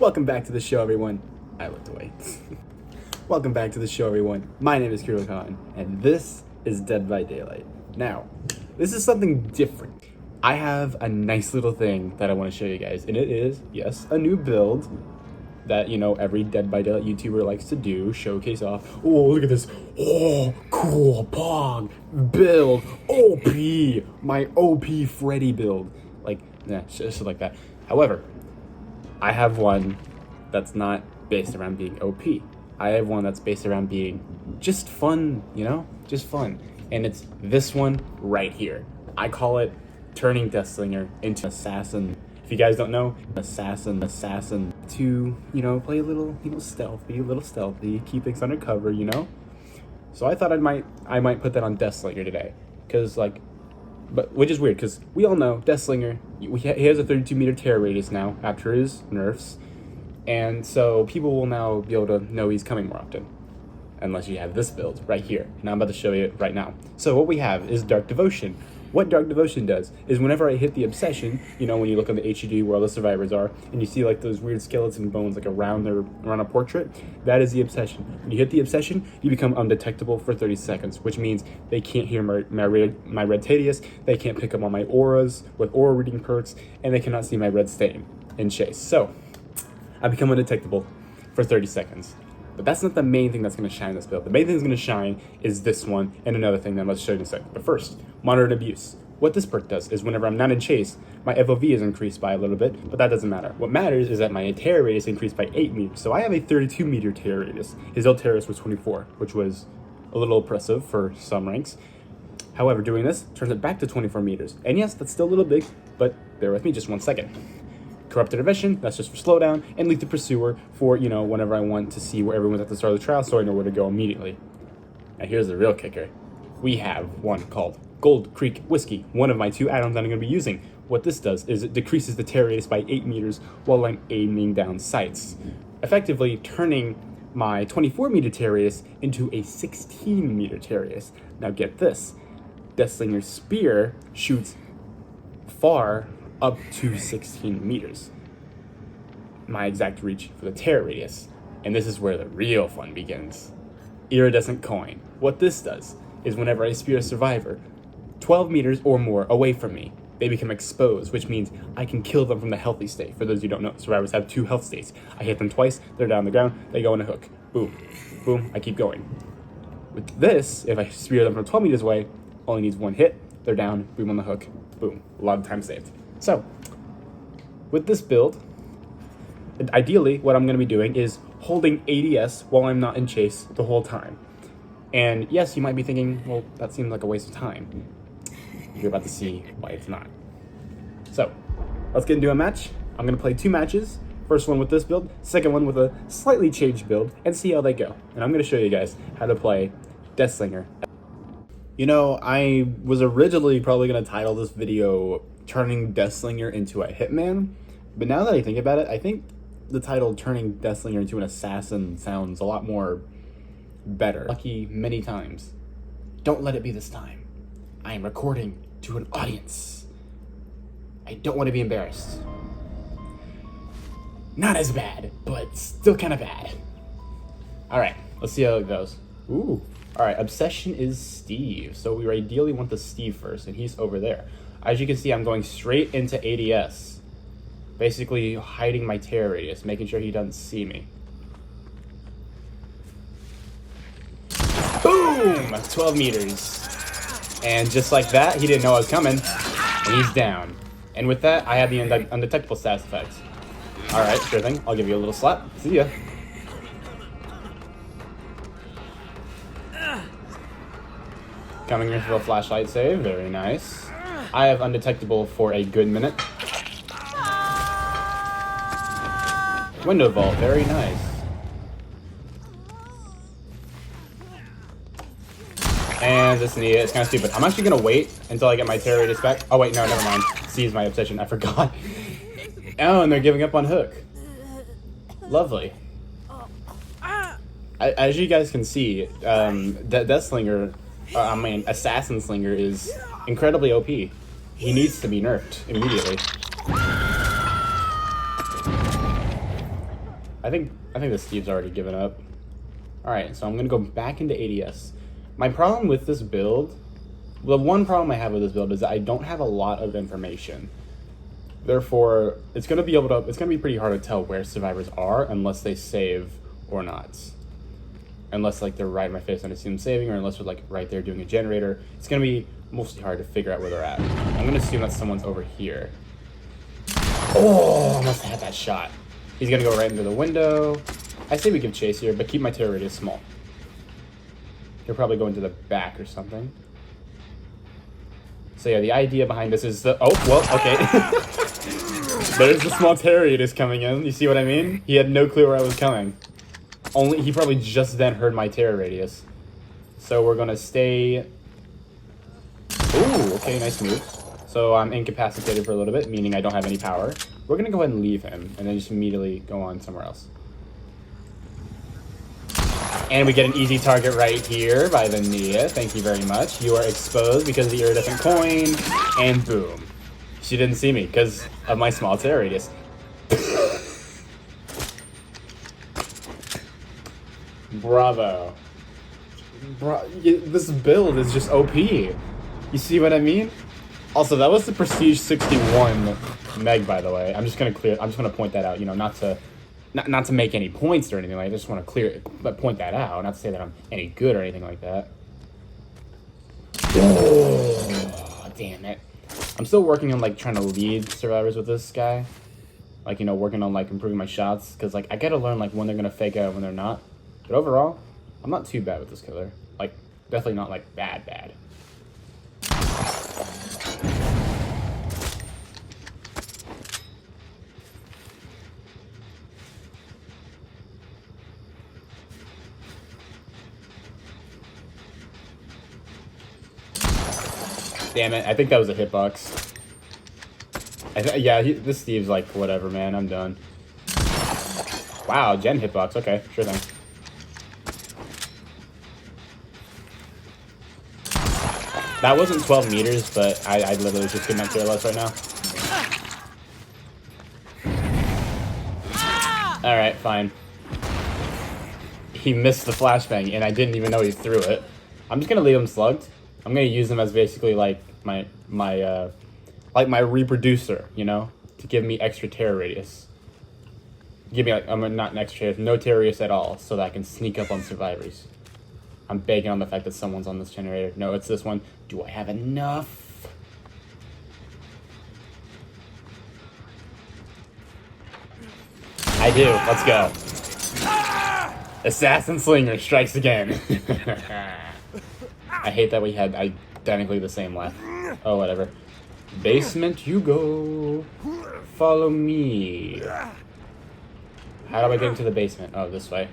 Welcome back to the show, everyone. I looked away. Welcome back to the show, everyone. My name is Kiro Khan, and this is Dead by Daylight. Now, this is something different. I have a nice little thing that I want to show you guys, and it is, yes, a new build that, you know, every Dead by Daylight YouTuber likes to do, showcase off. Oh, look at this. Oh, cool, pog, build, OP, my OP Freddy build. Like, yeah, shit like that. However, I have one that's not based around being OP. I have one that's based around being just fun, you know? Just fun. And it's this one right here. I call it turning Deathslinger into assassin. If you guys don't know, assassin to, you know, play a little, stealthy, keep things undercover, you know? So I thought I might put that on Deathslinger today. Cause like, which is weird, because we all know Deathslinger, he has a 32 meter tear radius now after his nerfs, and so people will now be able to know he's coming more often, unless you have this build right here, and I'm about to show you it right now. So what we have is Dark Devotion. What Dark Devotion does is whenever I hit the Obsession, you know, when you look on the HUD where all the survivors are, and you see like those weird skeleton bones like around a portrait, that is the Obsession. When you hit the Obsession, you become undetectable for 30 seconds, which means they can't hear my red Tadius, they can't pick up on my auras with aura reading perks, and they cannot see my red stain in chase. So, I become undetectable for 30 seconds. But that's not the main thing that's going to shine this build. The main thing that's going to shine is this one and another thing that I'm going to show you in a second. But first, Moderate Abuse. What this perk does is whenever I'm not in chase, my FOV is increased by a little bit, but that doesn't matter. What matters is that my tear radius increased by 8 meters. So I have a 32 meter tear radius. His old tear radius was 24, which was a little oppressive for some ranks. However, doing this turns it back to 24 meters. And yes, that's still a little big, but bear with me just 1 second. Corrupted Intervention, that's just for slowdown, and Lethal Pursuer for, you know, whenever I want to see where everyone's at the start of the trial so I know where to go immediately. Now here's the real kicker. We have one called Gold Creek Whiskey, one of my 2 add-ons that I'm going to be using. What this does is it decreases the tear radius by 8 meters while I'm aiming down sights, effectively turning my 24 meter tear radius into a 16 meter tear radius. Now get this, Deathslinger's spear shoots far up to 16 meters. My exact reach for the tear radius. And this is where the real fun begins. Iridescent Coin. What this does is whenever I spear a survivor 12 meters or more away from me, they become exposed, which means I can kill them from the healthy state. For those who don't know, survivors have 2 health states. I hit them twice, they're down on the ground, they go in a hook. Boom, boom, I keep going. With this, if I spear them from 12 meters away, only needs 1 hit, they're down, boom on the hook, boom, a lot of time saved. So, with this build, ideally what I'm going to be doing is holding ADS while I'm not in chase the whole time. And yes, you might be thinking, well, that seems like a waste of time. You're about to see why it's not. So, let's get into a match. I'm going to play 2 matches. First one with this build, second one with a slightly changed build, and see how they go. And I'm going to show you guys how to play Deathslinger. You know, I was originally probably going to title this video Turning Deathslinger into a Hitman, but now that I think about it, I think the title Turning Deathslinger into an Assassin sounds a lot more better. Lucky many times. Don't let it be this time. I am recording to an audience. I don't want to be embarrassed. Not as bad, but still kind of bad. Alright, let's see how it goes. Ooh. Alright, Obsession is Steve, so we ideally want the Steve first, and he's over there. As you can see, I'm going straight into ADS. Basically hiding my tear radius, making sure he doesn't see me. Boom! 12 meters. And just like that, he didn't know I was coming, and he's down. And with that, I have the undetectable status effect. Alright, sure thing. I'll give you a little slap. See ya. Coming in for a flashlight save. Very nice. I have undetectable for a good minute. Window vault, very nice. And this idiot, it's kind of stupid. I'm actually gonna wait until I get my tear radius back. Oh wait, no, never mind. Seize my Obsession, I forgot. Oh, and they're giving up on Hook. Lovely. As you guys can see, Deathslinger, Assassin Slinger is incredibly OP. He needs to be nerfed immediately. I think the Steve's already given up. Alright, so I'm gonna go back into ADS. My problem with this build, the one problem I have with this build is that I don't have a lot of information. Therefore, it's gonna be pretty hard to tell where survivors are unless they save or not. Unless like they're right in my face and I see them saving, or unless they're like right there doing a generator. It's gonna be mostly hard to figure out where they're at. I'm gonna assume that someone's over here. Oh, I must have had that shot. He's gonna go right into the window. I say we give chase here, but keep my terror radius small. He'll probably go into the back or something. So yeah, the idea behind this is the... Oh, well, okay. There's the small terror radius coming in. You see what I mean? He had no clue where I was coming. He probably just then heard my terror radius. So we're gonna stay... Ooh, okay, nice move. So I'm incapacitated for a little bit, meaning I don't have any power. We're gonna go ahead and leave him, and then just immediately go on somewhere else. And we get an easy target right here by the Nia. Thank you very much. You are exposed because of the iridescent coin, and boom. She didn't see me because of my small terror radius. Bravo. This build is just OP. You see what I mean? Also, that was the Prestige 61 Meg, by the way. I'm just gonna point that out. You know, not to make any points or anything like that. I just want to point that out. Not to say that I'm any good or anything like that. Oh, damn it. I'm still working on like trying to lead survivors with this guy. Like, you know, working on like improving my shots, because like I gotta learn like when they're gonna fake out and when they're not. But overall, I'm not too bad with this killer. Like, definitely not like bad. Damn it, I think that was a hitbox. Yeah, this Steve's like, whatever, man, I'm done. Wow, gen hitbox, okay, sure thing. That wasn't 12 meters, but I literally just could not care less right now. Alright, fine. He missed the flashbang, and I didn't even know he threw it. I'm just gonna leave him slugged. I'm gonna use him as basically like my reproducer, you know, to give me extra terror radius. Give me like not an extra terror, no terror radius at all, so that I can sneak up on survivors. I'm banking on the fact that someone's on this generator. No, it's this one. Do I have enough? I do. Let's go. Assassin Slinger strikes again. I hate that we had identically the same laugh. Oh, whatever. Basement you go. Follow me. How do I get into the basement? Oh, this way.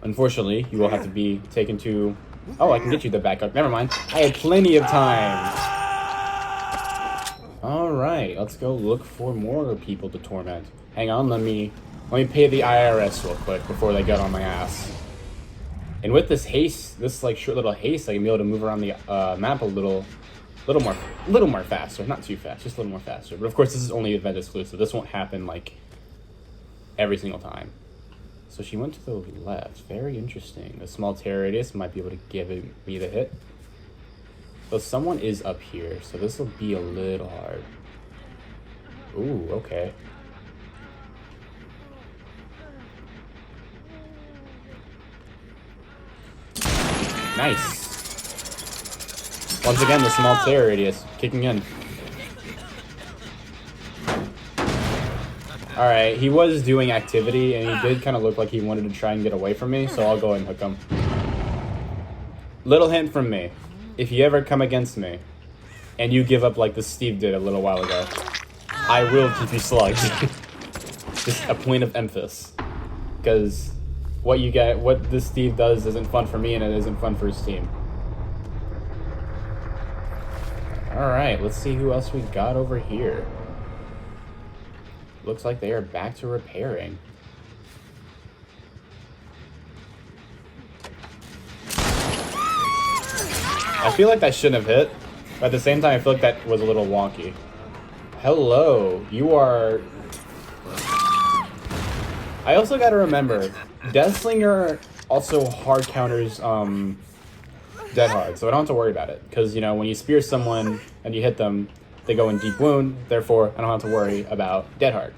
Unfortunately, you will have to be taken to... Oh, I can get you the backup. Never mind. I had plenty of time. Alright, let's go look for more people to torment. Hang on, let me pay the IRS real quick before they get on my ass. And with this haste, this like short little haste, I can be able to move around the map a little more faster. Not too fast, just a little more faster. But of course, this is only event exclusive. This won't happen like every single time. So she went to the left. Very interesting. The small terror radius might be able to give me the hit. So someone is up here. So this will be a little hard. Ooh, okay. Nice. Once again, the small terror radius kicking in. Alright, he was doing activity, and he did kind of look like he wanted to try and get away from me, so I'll go ahead and hook him. Little hint from me. If you ever come against me, and you give up like the Steve did a little while ago, I will keep you slugged. Just a point of emphasis. Because what this Steve does isn't fun for me, and it isn't fun for his team. Alright, let's see who else we got over here. Looks like they are back to repairing. I feel like that shouldn't have hit, but at the same time I feel like that was a little wonky. Hello, you are I also gotta remember, Deathslinger also hard counters dead hard, so I don't have to worry about it. Because, you know, when you spear someone and you hit them, they go in deep wound, therefore I don't have to worry about dead hard.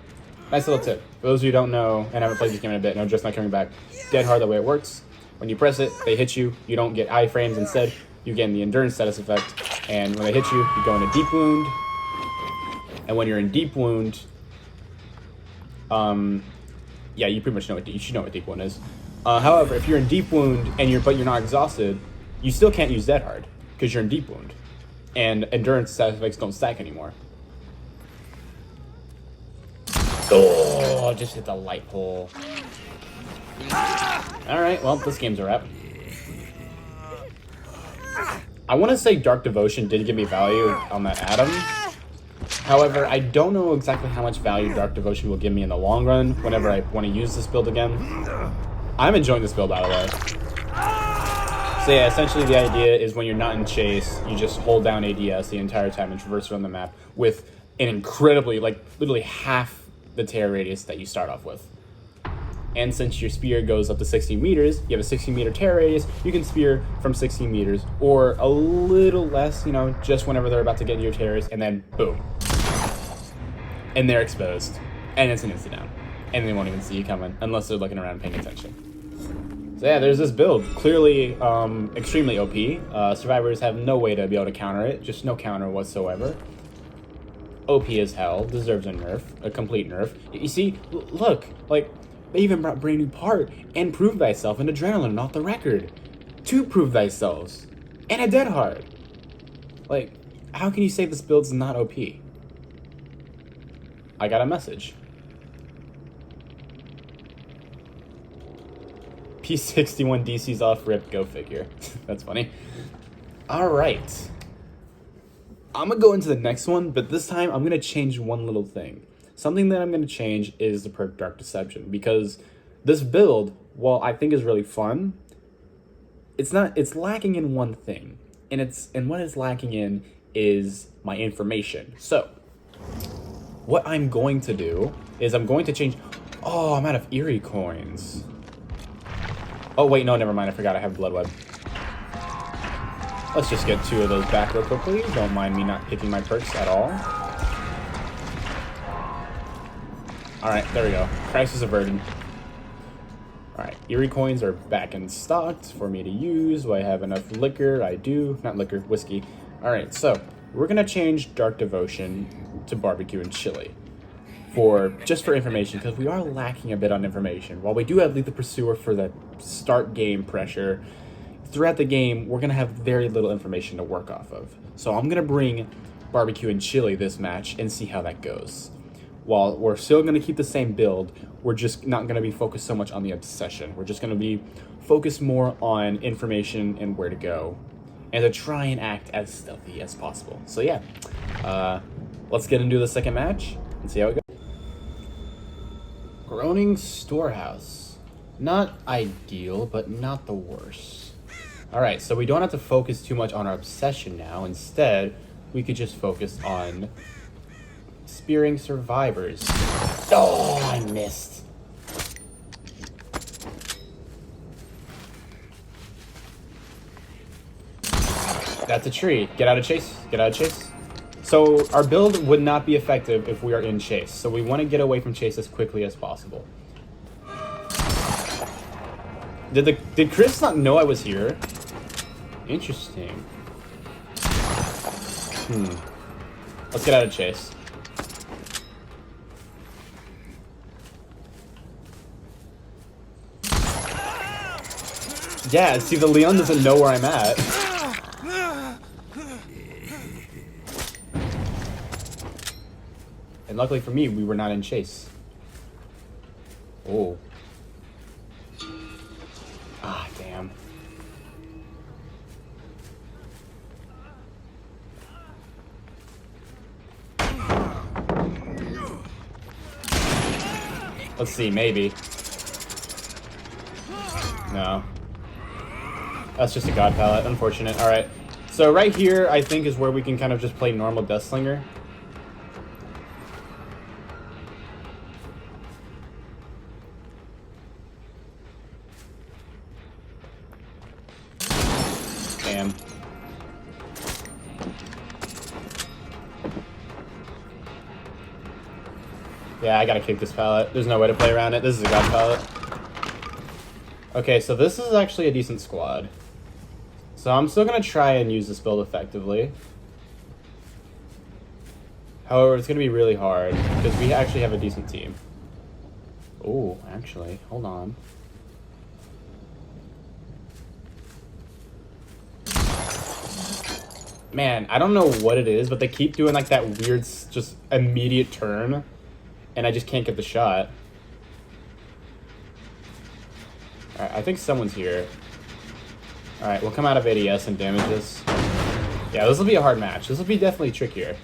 Nice little tip. For those of you who don't know and haven't played this game in a bit and are just not coming back, dead hard, the way it works, when you press it, they hit you, you don't get iframes, instead you get the endurance status effect, and when they hit you, you go into deep wound, and when you're in deep wound, yeah, you pretty much know what you should know what deep wound is. However, if you're in deep wound and but you're not exhausted, you still can't use dead hard because you're in deep wound, and endurance status effects don't stack anymore. Oh, just hit the light pole. All right, well, this game's a wrap. I want to say Dark Devotion did give me value on that Atom. However, I don't know exactly how much value Dark Devotion will give me in the long run whenever I want to use this build again. I'm enjoying this build, by the way. So yeah, essentially the idea is when you're not in chase, you just hold down ADS the entire time and traverse around the map with an incredibly, like, literally half the tear radius that you start off with. And since your spear goes up to 16 meters, you have a 16 meter tear radius, you can spear from 16 meters or a little less, you know, just whenever they're about to get into your tears, and then boom. And they're exposed. And it's an instant down. And they won't even see you coming unless they're looking around and paying attention. So yeah, there's this build. Clearly extremely OP. Survivors have no way to be able to counter it. Just no counter whatsoever. OP as hell. Deserves a nerf. A complete nerf. You see, look, like, they even brought brand new part and Prove Thyself and Adrenaline off the record. 2 Prove Thyself and a Dead Hard. Like, how can you say this build's not OP? I got a message. P61 DC's off rip, go figure. That's funny. Alright. I'm gonna go into the next one, but this time I'm gonna change one little thing. Something that I'm gonna change is the perk Dark Deception, because this build, while I think is really fun, it's lacking in one thing. And what it's lacking in is my information. So what I'm going to do is I'm going to change. Oh, I'm out of Eerie coins. Oh wait, no, never mind. I forgot I have Blood Web. Let's just get 2 of those back real quickly. Don't mind me not picking my perks at all. Alright, there we go. Crisis averted. Alright, Eerie coins are back in stock for me to use. Do I have enough liquor? I do. Not liquor, whiskey. Alright, so we're going to change Dark Devotion to Barbecue and Chili. Just for information, because we are lacking a bit on information. While we do have Lethal Pursuer for the start game pressure, throughout the game, we're going to have very little information to work off of. So I'm going to bring Barbecue and Chili this match and see how that goes. While we're still going to keep the same build, we're just not going to be focused so much on the obsession. We're just going to be focused more on information and where to go, and to try and act as stealthy as possible. So yeah, let's get into the second match and see how it goes. Groaning Storehouse. Not ideal, but not the worst. Alright, so we don't have to focus too much on our obsession now. Instead, we could just focus on spearing survivors. Oh, I missed. That's a tree. Get out of chase. Get out of chase. So our build would not be effective if we are in chase. So we want to get away from chase as quickly as possible. Did Chris not know I was here? Interesting. Let's get out of chase. Yeah, see, the Leon doesn't know where I'm at. And luckily for me, we were not in chase. Oh. Ah, damn. Let's see, maybe. No. That's just a god palette, unfortunate. Alright. So right here, I think, is where we can kind of just play normal Deathslinger. Yeah, I gotta kick this pallet. There's no way to play around it. This is a god pallet. Okay, so this is actually a decent squad. So I'm still gonna try and use this build effectively. However, it's gonna be really hard because we actually have a decent team. Oh, actually, hold on. Man, I don't know what it is, but they keep doing like that weird, just immediate turn, and I just can't get the shot. Alright, I think someone's here. Alright, we'll come out of ADS and damage this. Yeah, this will be a hard match. This will be definitely trickier.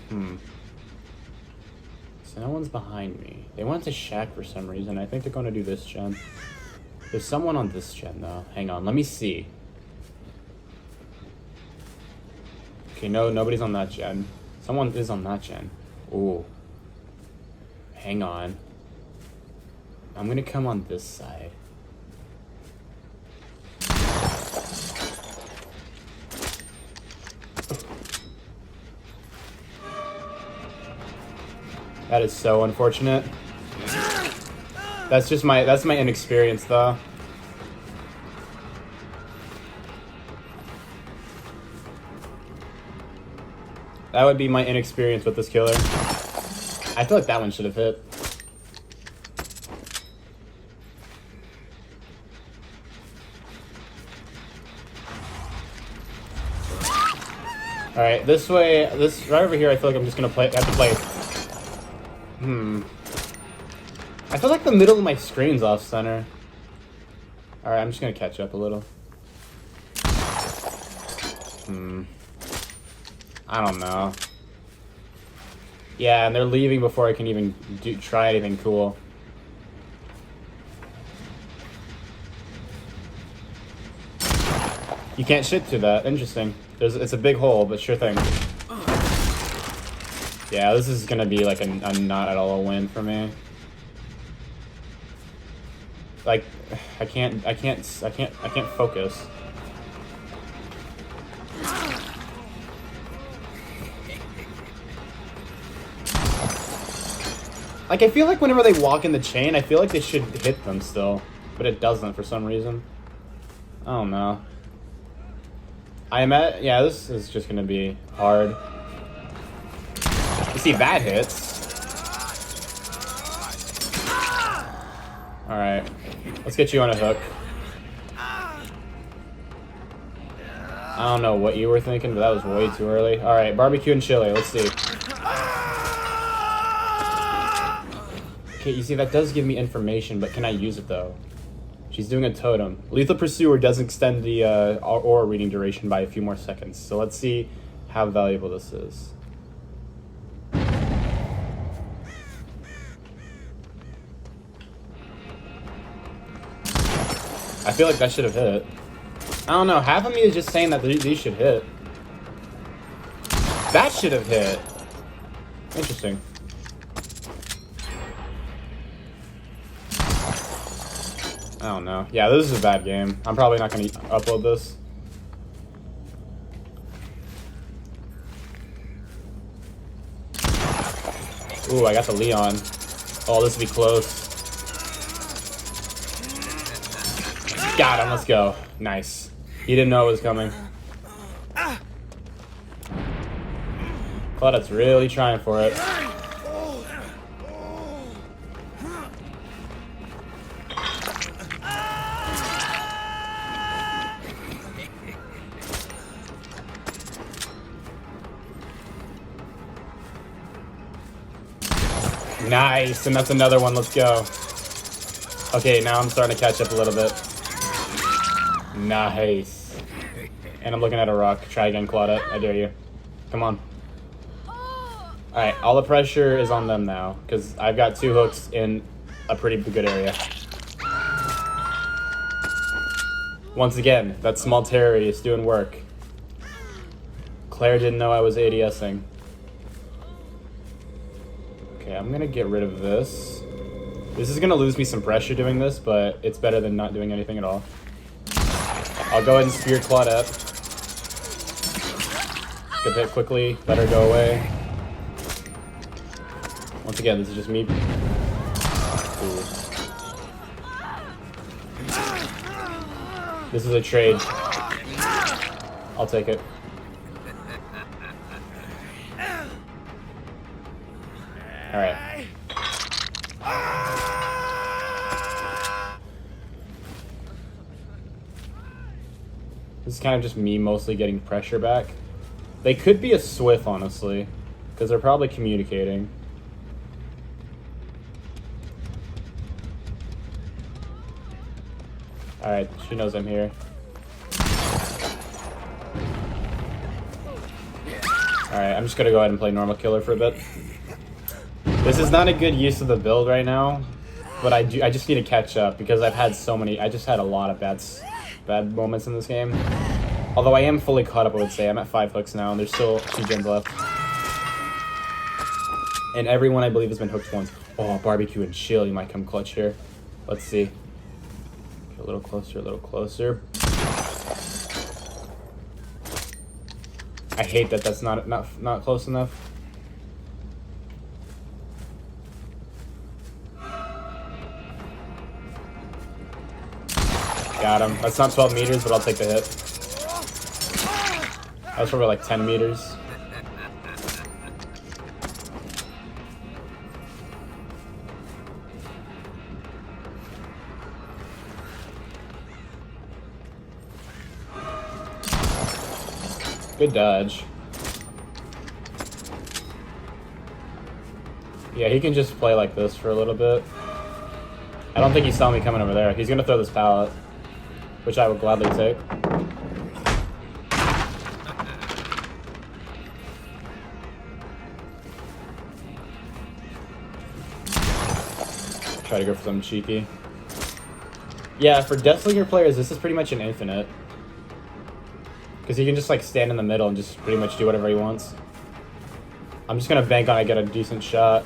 So no one's behind me. They went to Shack for some reason. I think they're going to do this gen. There's someone on this gen, though. Hang on, let me see. Okay, no, nobody's on that gen. Someone is on that gen. Ooh. Hang on. I'm gonna come on this side. That is so unfortunate. That's my inexperience though. That would be my inexperience with this killer. I feel like that one should have hit. Alright, this way, right over here, I feel like I'm just gonna have to play. I feel like the middle of my screen's off center. Alright, I'm just gonna catch up a little. I don't know. Yeah, and they're leaving before I can even try anything cool. You can't shit through that. Interesting. It's a big hole, but sure thing. Yeah, this is gonna be like a not at all a win for me. Like, I can't focus. Like, I feel like whenever they walk in the chain, I feel like they should hit them still, but it doesn't for some reason. I don't know. Yeah, this is just gonna be hard. You see, that hits. Alright, let's get you on a hook. I don't know what you were thinking, but that was way too early. Alright, barbecue and chili, let's see. Okay, you see, that does give me information, but can I use it though? She's doing a totem. Lethal Pursuer does extend the aura reading duration by a few more seconds, so let's see how valuable this is. I feel like that should have hit. I don't know, half of me is just saying that these should hit. That should have hit. Interesting. I don't know. Yeah, this is a bad game. I'm probably not going to upload this. Ooh, I got the Leon. Oh, this will be close. Got him, let's go. Nice. He didn't know it was coming. Claudette's really trying for it. Nice, and that's another one. Let's go. Okay, now I'm starting to catch up a little bit. Nice. And I'm looking at a rock. Try again, Claudette. I dare you. Come on. Alright, all the pressure is on them now, because I've got 2 hooks in a pretty good area. Once again, that small terrority is doing work. Claire didn't know I was ADSing. Okay, I'm gonna get rid of this. This is gonna lose me some pressure doing this, but it's better than not doing anything at all. I'll go ahead and spear Claudette. Get hit quickly, let her go away. Once again, this is just me. Ooh. This is a trade. I'll take it. Alright. This is kind of just me mostly getting pressure back. They could be a Swift, honestly, because they're probably communicating. Alright, she knows I'm here. Alright, I'm just gonna go ahead and play normal killer for a bit. This is not a good use of the build right now, but I just need to catch up because I've had so many. I just had a lot of bad moments in this game. Although I am fully caught up, I would say. I'm at 5 hooks now, and there's still 2 gens left. And everyone, I believe, has been hooked once. Oh, barbecue and chill. You might come clutch here. Let's see. A little closer, a little closer. I hate that that's not close enough. Got him. That's not 12 meters, but I'll take the hit. That was probably like 10 meters. Good dodge. Yeah, he can just play like this for a little bit. I don't think he saw me coming over there. He's gonna throw this pallet, which I would gladly take. Try to go for something cheeky. Yeah, for Deathslinger players, this is pretty much an infinite. Because he can just like stand in the middle and just pretty much do whatever he wants. I'm just gonna bank on I get a decent shot.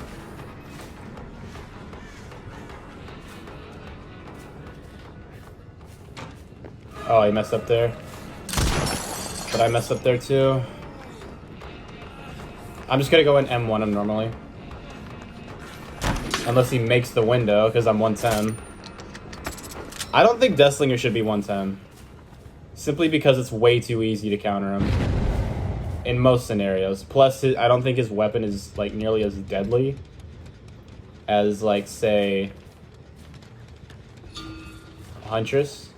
Oh, he messed up there. But I messed up there too. I'm just gonna go in M1 him normally. Unless he makes the window, because I'm 110. I don't think Deathslinger should be 110. Simply because it's way too easy to counter him. In most scenarios. Plus, I don't think his weapon is like nearly as deadly as, like, say, Huntress.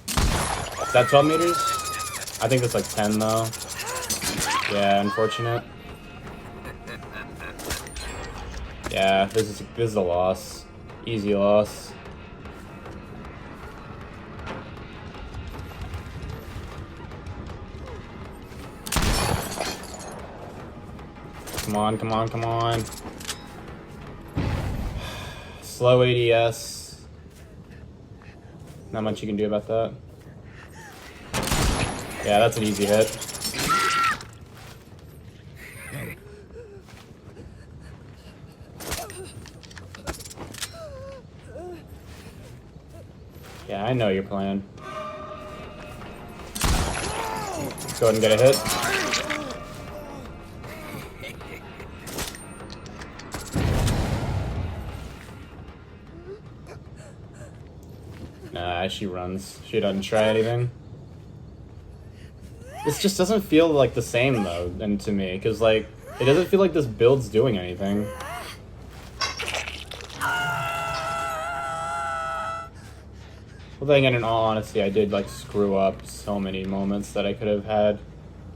Is that 12 meters? I think that's like 10 though. Yeah, unfortunate. Yeah, this is a loss. Easy loss. Come on, come on, come on. Slow ADS. Not much you can do about that. Yeah, that's an easy hit. Yeah, I know your plan. Go ahead and get a hit. Nah, she runs. She doesn't try anything. This just doesn't feel like the same though, and to me, because like it doesn't feel like this build's doing anything. Well, then again, in all honesty, I did like screw up so many moments that I could have had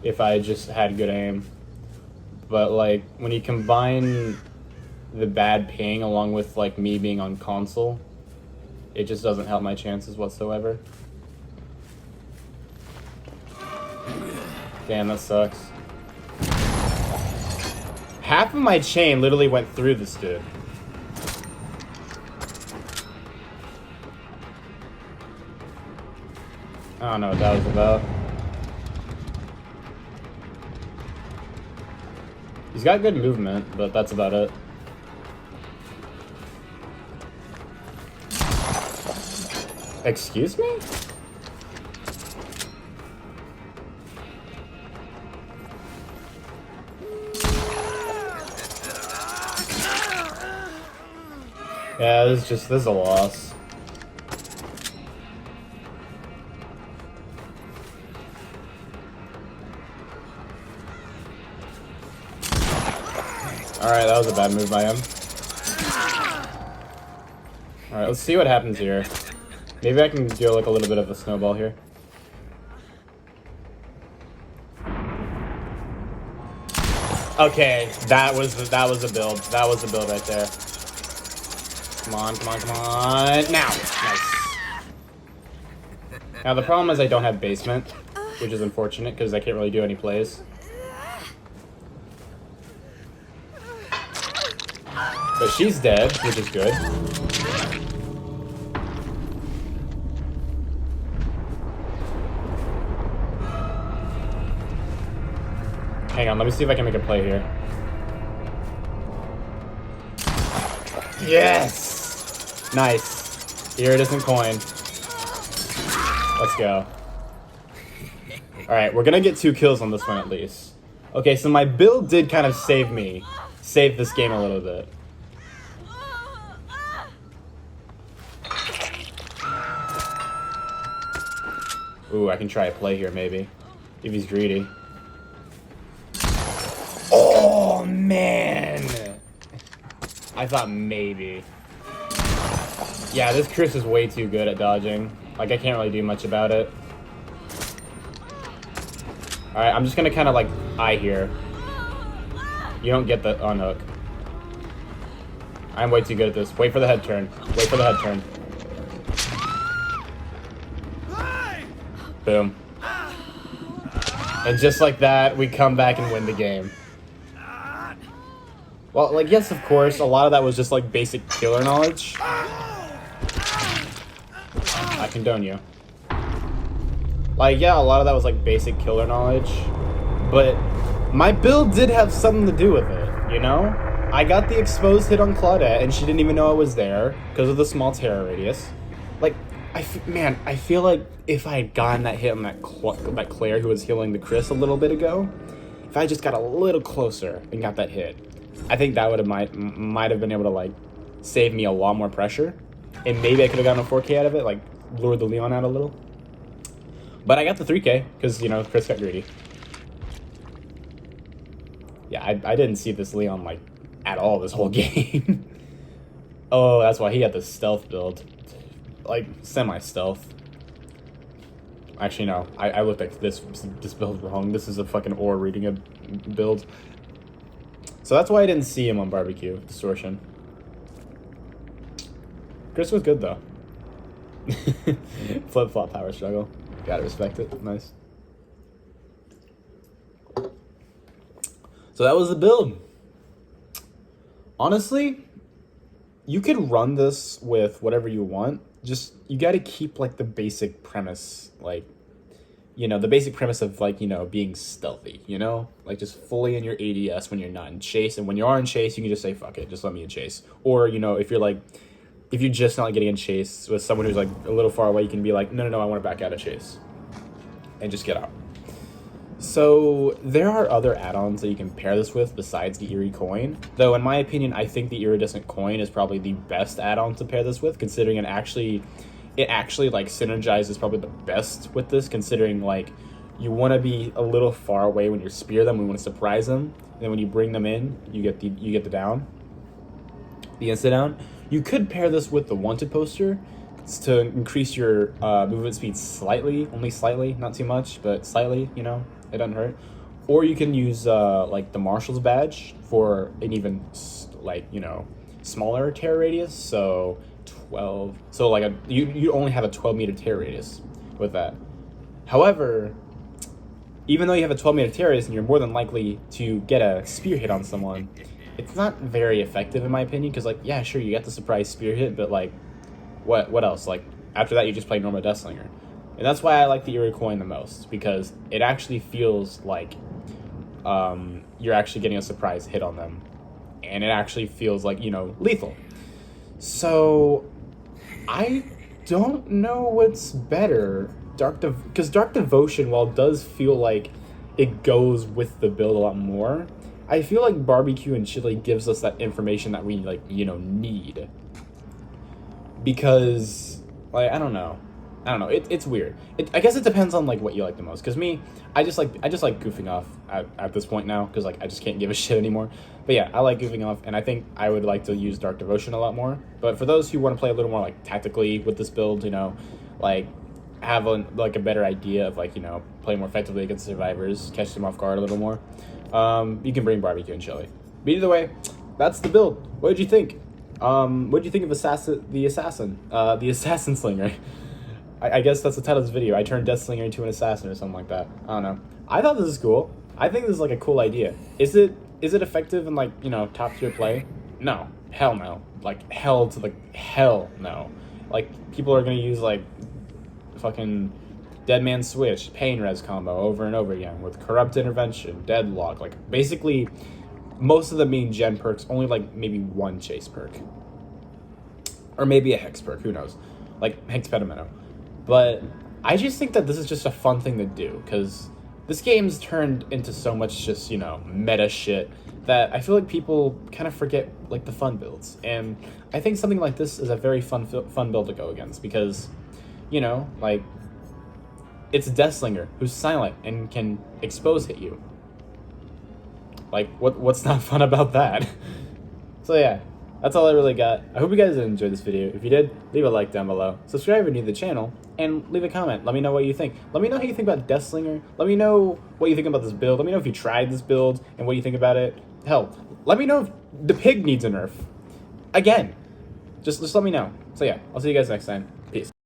if I just had good aim. But like when you combine the bad ping along with like me being on console, it just doesn't help my chances whatsoever. Damn, that sucks. Half of my chain literally went through this dude. I don't know what that was about. He's got good movement, but that's about it. Excuse me? Yeah, this is a loss. Alright, that was a bad move by him. Alright, let's see what happens here. Maybe I can do like a little bit of a snowball here. Okay, that was the build. That was the build right there. Come on, come on, come on. Now! Nice. Now the problem is I don't have basement, which is unfortunate because I can't really do any plays. But she's dead, which is good. Hang on, let me see if I can make a play here. Yes! Nice. Iridescent coin. Let's go. Alright, we're gonna get 2 kills on this one at least. Okay, so my build did kind of save this game a little bit. Ooh, I can try a play here maybe. If he's greedy. Oh, man! I thought maybe. Yeah, this Chris is way too good at dodging. Like, I can't really do much about it. Alright, I'm just gonna kind of, like, eye here. You don't get the unhook. I'm way too good at this. Wait for the head turn. Wait for the head turn. Boom. And just like that, we come back and win the game. Well, like, yes, of course, a lot of that was just, like, basic killer knowledge. I condone you. Like, yeah, a lot of that was, like, basic killer knowledge. But my build did have something to do with it, you know? I got the exposed hit on Claudette, and she didn't even know I was there because of the small terror radius. Like, I feel like if I had gotten that hit on that Claire who was healing the Chris a little bit ago, if I just got a little closer and got that hit, I think that would have might have been able to, like, save me a lot more pressure. And maybe I could have gotten a 4K out of it, like, lured the Leon out a little. But I got the 3K, because, you know, Chris got greedy. Yeah, I didn't see this Leon, like, at all this whole game. Oh, that's why he had the stealth build. Like, semi-stealth. Actually, no. I looked at this build wrong. This is a fucking ore reading a build. So that's why I didn't see him on Barbecue. Distortion. Chris was good, though. Flip-flop power struggle. Gotta respect it. Nice. So that was the build. Honestly, you could run this with whatever you want. Just, you gotta keep, like, the basic premise, like, you know, the basic premise of, like, you know, being stealthy, you know? Like, just fully in your ADS when you're not in chase. And when you are in chase, you can just say, fuck it, just let me in chase. Or, you know, if you're, like, if you're just not getting in chase with someone who's, like, a little far away, you can be like, no, I want to back out of chase. And just get out. So, there are other add-ons that you can pair this with besides the Eerie Coin. Though, in my opinion, I think the Iridescent Coin is probably the best add-on to pair this with, considering it actually, like, synergizes probably the best with this, considering, like, you want to be a little far away when you spear them, we want to surprise them, and then when you bring them in, you get the down. The insta down. You could pair this with the Wanted poster to increase your movement speed slightly, only slightly, not too much, but slightly, you know, it doesn't hurt. Or you can use like the Marshal's badge for an even, like, you know, smaller tear radius. So 12. So like you only have a 12-meter tear radius with that. However, even though you have a 12-meter tear radius and you're more than likely to get a spear hit on someone, it's not very effective in my opinion. Because, like, yeah, sure, you get the surprise spear hit, but, like, what else? Like, after that you just play normal Deathslinger. And that's why I like the Eerie Coin the most, because it actually feels like you're actually getting a surprise hit on them. And it actually feels like, you know, lethal. So, I don't know what's better. Because Dark Devotion, while it does feel like it goes with the build a lot more, I feel like Barbecue and Chili gives us that information that we, like, you know, need. because like I don't know. It's weird. I guess it depends on like what you like the most. Cause me, I just like goofing off at this point now. Cause like I just can't give a shit anymore. But yeah, I like goofing off, and I think I would like to use Dark Devotion a lot more. But for those who want to play a little more like tactically with this build, like have like a better idea of like play more effectively against survivors, catch them off guard a little more, you can bring barbecue and chili. But either way, that's the build. What did you think? What did you think of the assassin slinger? I guess that's the title of this video. I turned Deathslinger into an assassin or something like that. I don't know. I thought this is cool. I think this is like a cool idea. Is it effective in like, top tier play? No. Hell no. Like hell to the hell no. Like people are gonna use like fucking Dead Man Switch, Pain Res combo over and over again with Corrupt Intervention, Deadlock. Like basically most of the main gen perks, only like maybe one chase perk. Or maybe a hex perk, who knows? Like Hex Pedimento. But I just think that this is just a fun thing to do, because this game's turned into so much just, meta shit that I feel like people kind of forget, like, the fun builds. And I think something like this is a very fun build to go against, because, like, it's Deathslinger, who's silent and can expose hit you. Like, what's not fun about that? So yeah, that's all I really got. I hope you guys enjoyed this video. If you did, leave a like down below. Subscribe if you're new to the channel, and leave a comment. Let me know what you think. Let me know how you think about Deathslinger. Let me know what you think about this build. Let me know if you tried this build and what you think about it. Hell, let me know if the pig needs a nerf. Again, just let me know. So yeah, I'll see you guys next time. Peace.